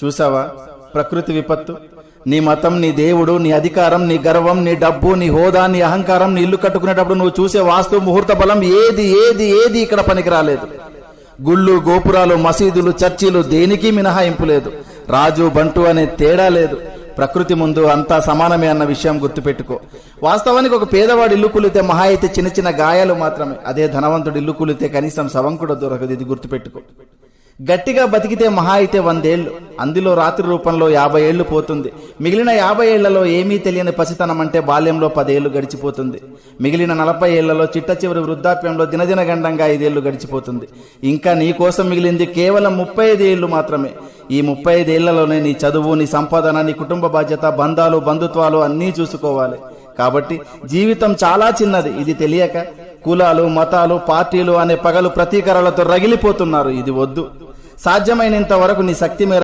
చూసావా ప్రకృతి విపత్తు? నీ మతం, నీ దేవుడు, నీ అధికారం, నీ గర్వం, నీ డబ్బు, నీ హోదా, నీ అహంకారం, నీ ఇల్లు కట్టుకునేటప్పుడు నువ్వు చూసే వాస్తు ముహూర్త బలం ఏది ఏది ఏది ఇక్కడ పనికిరాలేదు. గుళ్ళు, గోపురాలు, మసీదులు, చర్చిలు దేనికి మినహాయింపు లేదు. రాజు బంటు అనే తేడా లేదు. ప్రకృతి ముందు అంతా సమానమే అన్న విషయం గుర్తుపెట్టుకో. వాస్తవానికి ఒక పేదవాడు ఇల్లు కూలితే మహా అయితే చిన్న చిన్న గాయాలు మాత్రమే. అదే ధనవంతుడు ఇల్లు కూలితే కనీసం శవం కూడా దొరకదు. ఇది గుర్తుపెట్టుకో. గట్టిగా బతికితే మహా అయితే 100 ఏళ్లు, అందులో రాత్రి రూపంలో 50 ఏళ్లు పోతుంది. మిగిలిన 50 ఏళ్లలో ఏమీ తెలియని పసితనం అంటే బాల్యంలో 10 ఏళ్లు గడిచిపోతుంది. మిగిలిన 40 ఏళ్లలో చిట్ట చివరి వృద్ధాప్యంలో దినదిన గండంగా 5 ఏళ్లు గడిచిపోతుంది. ఇంకా నీ కోసం మిగిలింది కేవలం 35 ఏళ్లు మాత్రమే. ఈ 35 ఏళ్లలోనే నీ చదువు, నీ సంపాదన, నీ కుటుంబ బాధ్యత, బంధాలు, బంధుత్వాలు అన్నీ చూసుకోవాలి. కాబట్టి జీవితం చాలా చిన్నది. ఇది తెలియక కులాలు, మతాలు, పార్టీలు అనే పగలు ప్రతీకారాలతో రగిలిపోతున్నారు. ఇది వద్దు. సాధ్యమైనంత వరకు నీ శక్తి మేర